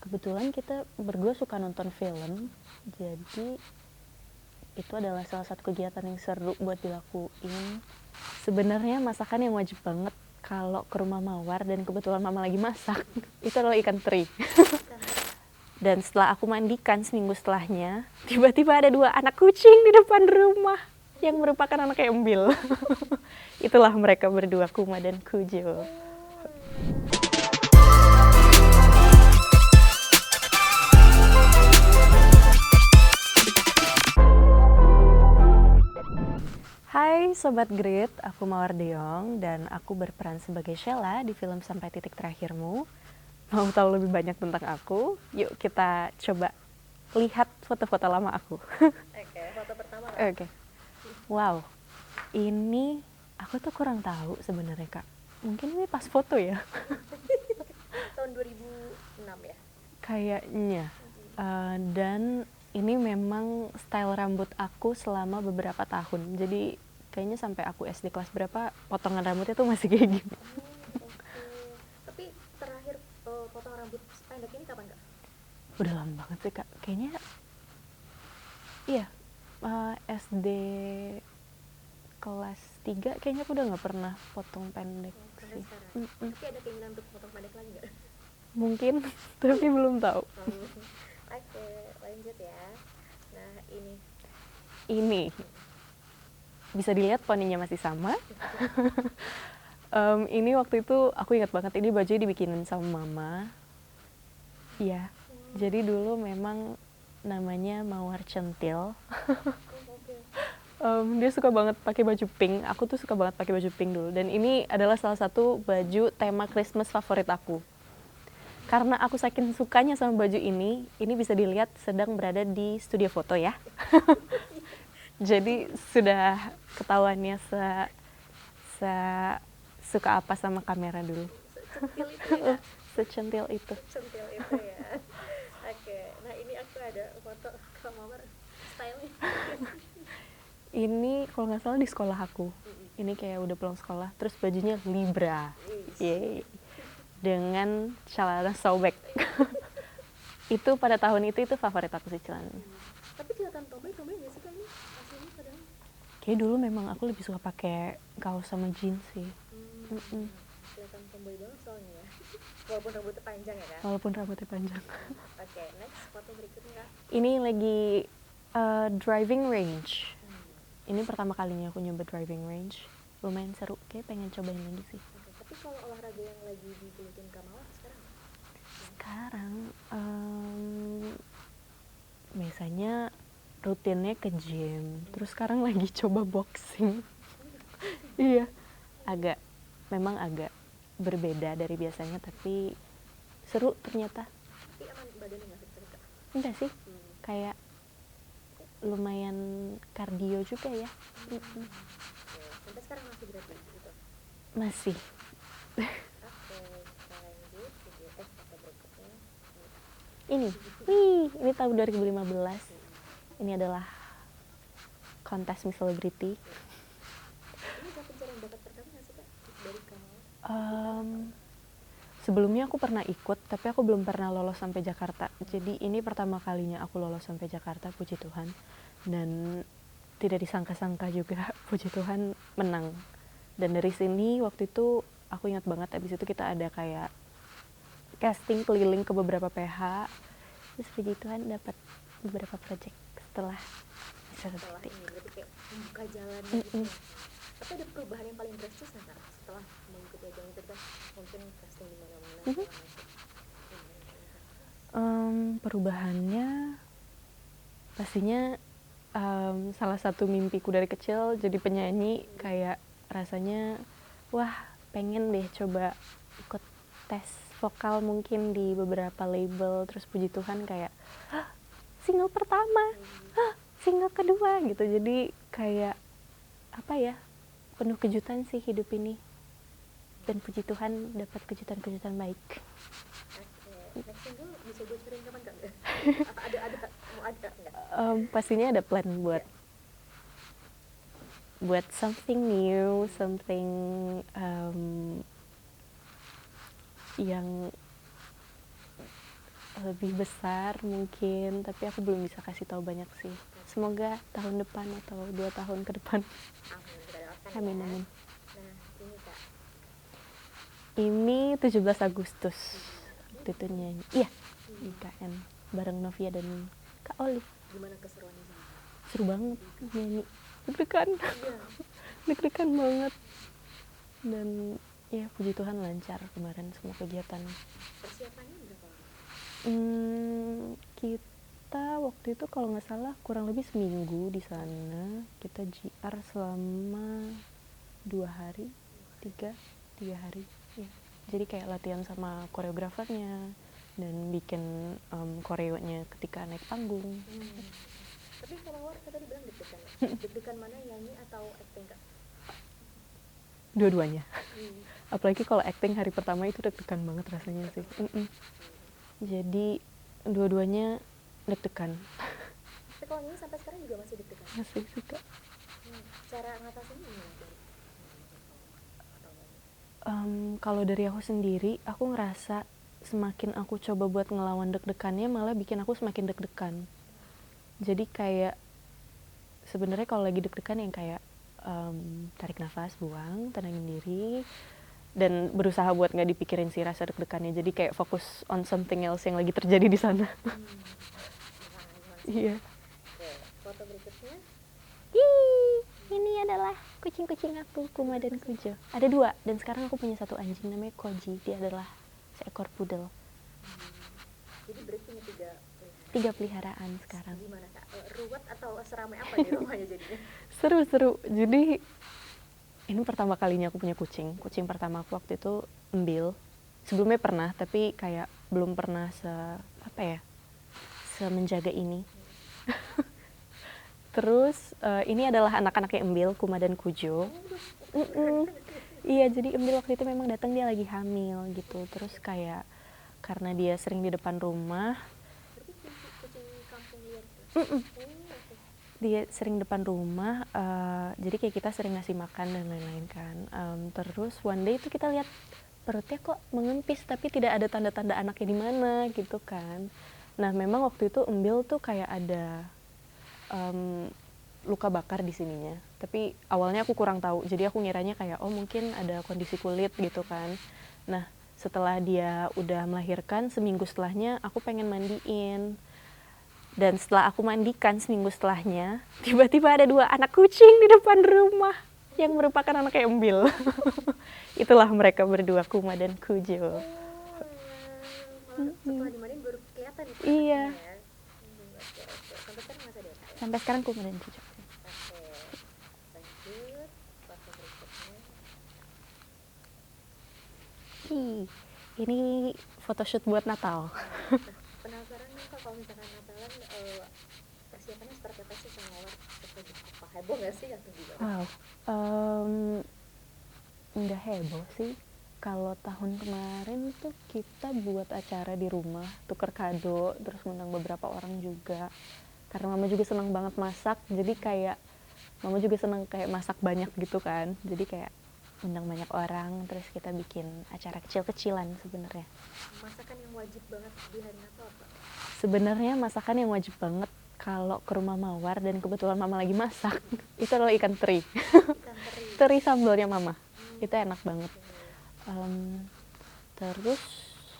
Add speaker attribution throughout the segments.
Speaker 1: kebetulan kita berdua suka nonton film, jadi itu adalah salah satu kegiatan yang seru buat dilakuin. Sebenarnya masakan yang wajib banget kalau ke rumah Mawar dan kebetulan mama lagi masak itu adalah ikan teri. Dan setelah aku mandikan seminggu setelahnya, tiba-tiba ada 2 anak kucing di depan rumah yang merupakan anak Embil. Itulah mereka berdua, Kuma dan Kujo. Hai Sobat Grit, aku Mawar Deong dan aku berperan sebagai Sheila di film Sampai Titik Terakhirmu. Mau tahu lebih banyak tentang aku? Yuk kita coba lihat foto-foto lama aku.
Speaker 2: Oke, foto pertama Kak.
Speaker 1: Oke. Wow, ini aku tuh kurang tahu sebenarnya Kak. Mungkin ini pas foto ya?
Speaker 2: Tahun 2006 ya?
Speaker 1: Kayaknya. Dan ini memang style rambut aku selama beberapa tahun. Jadi kayaknya sampai aku SD kelas berapa, potongan rambutnya tuh masih kayak gini.
Speaker 2: Oke. Tapi terakhir potong rambut pendek ini kapan Kak?
Speaker 1: Udah lama banget sih Kak. Kayaknya, iya, SD kelas 3 kayaknya aku udah gak pernah potong pendek
Speaker 2: Sampai
Speaker 1: sih.
Speaker 2: sekarang. Tapi ada keinginan untuk potong pendek lagi nggak?
Speaker 1: Mungkin, tapi belum tahu.
Speaker 2: Oke, lanjut ya. Nah, ini.
Speaker 1: Ini bisa dilihat poninya masih sama. Ini waktu itu aku ingat banget, ini bajunya dibikinin sama mama. Iya, jadi dulu memang namanya Mawar Centil.
Speaker 2: Oke.
Speaker 1: Dia suka banget pakai baju pink. Aku tuh suka banget pakai baju pink dulu. Dan ini adalah salah satu baju tema Christmas favorit aku. Karena aku saking sukanya sama baju ini bisa dilihat sedang berada di studio foto ya. Jadi sudah ketahuannya suka apa sama kamera dulu.
Speaker 2: Centil itu ya?
Speaker 1: Secentil itu.
Speaker 2: Centil itu ya. Oke, nah ini aku ada foto Kak Mawar stylenya.
Speaker 1: Ini kalau nggak salah di sekolah aku. Ini kayak udah pulang sekolah. Terus bajunya Libra. Yeay. Dengan celana sobek. Itu pada tahun itu favorit aku sih celananya.
Speaker 2: Tapi kelihatan tomboy nggak sih Kak ini? Aslinya kadang.
Speaker 1: Kayak dulu memang aku lebih suka pakai kaos sama jeans sih.
Speaker 2: Kelihatan tomboy banget soalnya ya. Walaupun rambutnya panjang ya Kak?
Speaker 1: Walaupun rambutnya panjang.
Speaker 2: Oke, next foto berikutnya Kak.
Speaker 1: Ini lagi driving range. Ini pertama kalinya aku nyoba driving range. Lumayan seru, kayak pengen cobain lagi sih.
Speaker 2: Oke, tapi kalau olahraga yang lagi digelutin Kak Mawar sekarang?
Speaker 1: Sekarang biasanya rutinnya ke gym. Terus sekarang lagi coba boxing. Iya, memang agak berbeda dari biasanya, tapi seru ternyata.
Speaker 2: Tapi aman badannya nggak sih Kak?
Speaker 1: Enggak sih, kayak lumayan kardio juga ya.
Speaker 2: Oke, sampai sekarang masih berarti gitu?
Speaker 1: Masih.
Speaker 2: Oke, kita lanjut video foto berikutnya.
Speaker 1: Ini tahun 2015. Ini adalah kontes Miss Celebrity.
Speaker 2: Ini udah pencarian bakat pertama nggak sih Kak dari Kak Mawar?
Speaker 1: Sebelumnya aku pernah ikut, tapi aku belum pernah lolos sampai Jakarta. Jadi ini pertama kalinya aku lolos sampai Jakarta, puji Tuhan. Dan tidak disangka-sangka juga, puji Tuhan menang. Dan dari sini waktu itu aku ingat banget, abis itu kita ada kayak casting keliling ke beberapa PH. Terus puji Tuhan dapat beberapa project setelah
Speaker 2: Setelah ini berarti kayak membuka jalan gitu. Tapi ada perubahan yang paling drastis nggak Kak setelah mengikuti ajang itu kan? Mungkin casting di mana-mana segala macam.
Speaker 1: Perubahannya pastinya salah satu mimpiku dari kecil jadi penyanyi. Kayak rasanya wah pengen deh coba ikut tes vokal mungkin di beberapa label. Terus puji Tuhan kayak single pertama, single kedua gitu. Jadi kayak apa ya, penuh kejutan sih hidup ini. Dan puji Tuhan dapat kejutan-kejutan baik.
Speaker 2: Oke, next single bisa bocorin kapan Kak? Apa ada mau ada nggak?
Speaker 1: Pastinya ada plan buat something new, something yang lebih besar mungkin, tapi aku belum bisa kasih tahu banyak sih. Semoga tahun depan atau 2 tahun ke depan.
Speaker 2: Amin, kita doakan
Speaker 1: Amin,
Speaker 2: ya.
Speaker 1: amin.
Speaker 2: Nah ini kak,
Speaker 1: Ini 17 Agustus waktu itu nyanyi. Iya, di KN bareng Novia dan Kak Olive.
Speaker 2: gimana keseruannya sih?
Speaker 1: Seru banget nyanyi. Deg-degan.
Speaker 2: Iya.
Speaker 1: Deg-degan banget. Dan ya puji Tuhan lancar kemarin semua kegiatan.
Speaker 2: Persiapannya berapa lama?
Speaker 1: Kita waktu itu kalau nggak salah kurang lebih seminggu di sana. Kita JR selama 2 hari, 3 hari. Ya. Jadi kayak latihan sama koreografernya dan bikin koreonya ketika naik panggung.
Speaker 2: Tapi kalau Mawar tadi bilang deg-degan ya? Deg-degan mana, nyanyi atau acting kak?
Speaker 1: Dua-duanya. Apalagi kalau acting hari pertama itu deg-degan banget rasanya sih. Jadi dua-duanya deg-degan.
Speaker 2: Tapi kalau nyanyi sampai sekarang juga masih deg-degan?
Speaker 1: Masih sih kak.
Speaker 2: Cara ngatasinnya gimana?
Speaker 1: Kalau dari aku sendiri, aku ngerasa semakin aku coba buat ngelawan deg-degannya malah bikin aku semakin deg-degan. Jadi kayak sebenarnya kalau lagi deg-degan yang kayak tarik nafas, buang, tenangin diri, dan berusaha buat nggak dipikirin si rasa deg-degannya. Jadi kayak fokus on something else yang lagi terjadi di sana. Iya.
Speaker 2: Oke, foto berikutnya.
Speaker 1: Ini adalah kucing-kucing aku, Kuma dan Kujo. Ada 2, dan sekarang aku punya 1 anjing namanya Koji. Dia adalah seekor poodle.
Speaker 2: Jadi berarti punya
Speaker 1: 3 peliharaan sekarang.
Speaker 2: Gimana kak? Ruwet atau seramai apa di rumahnya jadinya?
Speaker 1: Seru. Jadi ini pertama kalinya aku punya kucing. Kucing pertama aku waktu itu Embil. Sebelumnya pernah, tapi kayak belum pernah semenjaga ini. Terus ini adalah anak-anaknya Embil, Kuma dan Kujo. Iya, jadi Embil waktu itu memang datang dia lagi hamil gitu. Terus kayak karena dia sering di depan rumah,
Speaker 2: Berarti kucing kampung liar tuh?
Speaker 1: dia sering depan rumah, jadi kayak kita sering ngasih makan dan lain-lain kan. Terus one day itu kita lihat perutnya kok mengempis tapi tidak ada tanda-tanda anaknya di mana gitu kan. Nah memang waktu itu Embil tuh kayak ada luka bakar di sininya. Tapi awalnya aku kurang tahu, jadi aku ngiranya kayak oh mungkin ada kondisi kulit gitu kan. Nah setelah dia udah melahirkan, seminggu setelahnya aku pengen mandiin. Dan setelah aku mandikan seminggu setelahnya, tiba-tiba ada 2 anak kucing di depan rumah yang merupakan anaknya Embil. Itulah mereka berdua, Kuma dan Kujo.
Speaker 2: Setelah dimandiin baru kelihatan itu
Speaker 1: Iya.
Speaker 2: anaknya ya. Sampai sekarang masih ada ya kak?
Speaker 1: Sampai sekarang Kuma dan Kujo.
Speaker 2: Oke, lanjut foto berikutnya.
Speaker 1: Ini photoshoot buat Natal.
Speaker 2: Penasaran nih kak, kalau misalkan Natalan persiapannya seperti apa sih sama Mawar? Seperti apa, heboh nggak sih atau gimana?
Speaker 1: Wow, nggak heboh sih. Kalau tahun kemarin tuh kita buat acara di rumah, tuker kado, terus ngundang beberapa orang juga. Karena mama juga senang banget masak, jadi kayak mama juga senang kayak masak banyak gitu kan. Jadi kayak undang banyak orang, terus kita bikin acara kecil-kecilan sebenarnya.
Speaker 2: Masakan yang wajib banget di hari Natal apa?
Speaker 1: Sebenarnya masakan yang wajib banget kalau ke rumah Mawar dan kebetulan mama lagi masak, itu adalah ikan teri.
Speaker 2: Ikan teri.
Speaker 1: Teri sambalnya mama, itu enak banget. Terus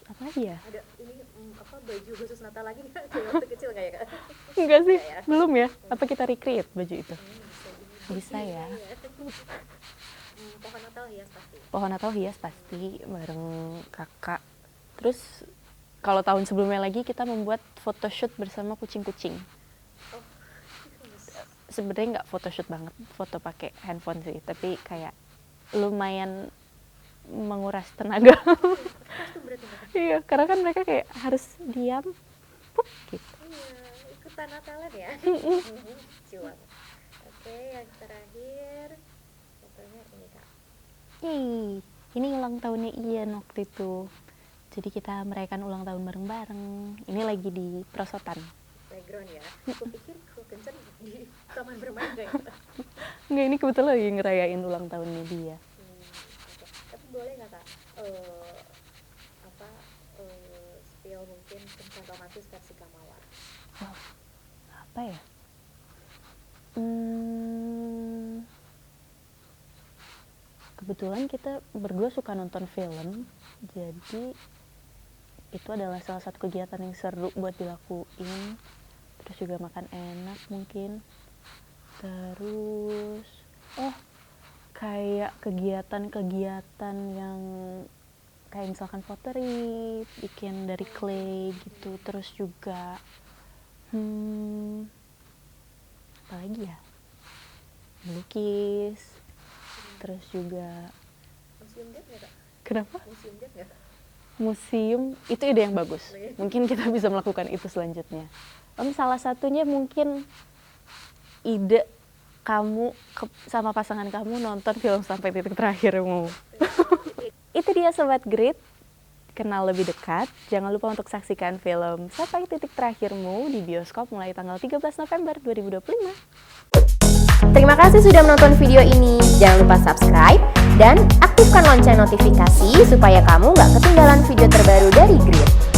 Speaker 1: apa lagi ya?
Speaker 2: Ada ini baju khusus Natal lagi nggak? Kayak waktu kecil nggak ya kak?
Speaker 1: Enggak sih,
Speaker 2: Ya.
Speaker 1: belum ya. Apa kita recreate baju itu? Bisa
Speaker 2: Iya,
Speaker 1: ya.
Speaker 2: iya. Pohon Natal hias pasti.
Speaker 1: Pohon Natal hias pasti bareng kakak. Terus kalau tahun sebelumnya lagi kita membuat photoshoot bersama kucing-kucing.
Speaker 2: Oh,
Speaker 1: Sebenarnya nggak photoshoot banget, foto pakai handphone sih, tapi kayak lumayan menguras tenaga.
Speaker 2: pas tuh berarti Kak.
Speaker 1: Iya, karena kan mereka kayak harus diam, pup, gitu.
Speaker 2: Iya, ikutan Natalan ya. Cuan. Oke, yang terakhir fotonya ini kak.
Speaker 1: Ini ulang tahunnya Ian waktu itu. Jadi kita merayakan ulang tahun bareng-bareng. Ini lagi di perosotan.
Speaker 2: Background ya. Aku pikir kalau kencan di taman bermain kayak gitu.
Speaker 1: Enggak, ini kebetulan lagi ngerayain ulang tahunnya dia.
Speaker 2: Oke. Tapi boleh nggak kak? Spill mungkin kencan romantis versi Kamawar?
Speaker 1: Wow, apa ya? Kebetulan kita berdua suka nonton film, jadi itu adalah salah satu kegiatan yang seru buat dilakuin. Terus juga makan enak mungkin. Terus, kayak kegiatan-kegiatan yang kayak misalkan pottery, bikin dari clay gitu. Terus juga, apa lagi ya? Melukis. Terus juga,
Speaker 2: Museum Dead nggak Kak?
Speaker 1: kenapa?
Speaker 2: Museum Dead nggak Kak?
Speaker 1: Museum, itu ide yang bagus. Mungkin kita bisa melakukan itu selanjutnya. Salah satunya mungkin ide kamu sama pasangan kamu nonton film Sampai Titik Terakhirmu. Itu dia Sobat Grit, kenal lebih dekat. Jangan lupa untuk saksikan film Sampai Titik Terakhirmu di bioskop mulai tanggal 13 November 2025.
Speaker 3: Terima kasih sudah menonton video ini. Jangan lupa subscribe dan aktifkan lonceng notifikasi supaya kamu nggak ketinggalan video terbaru dari Grit.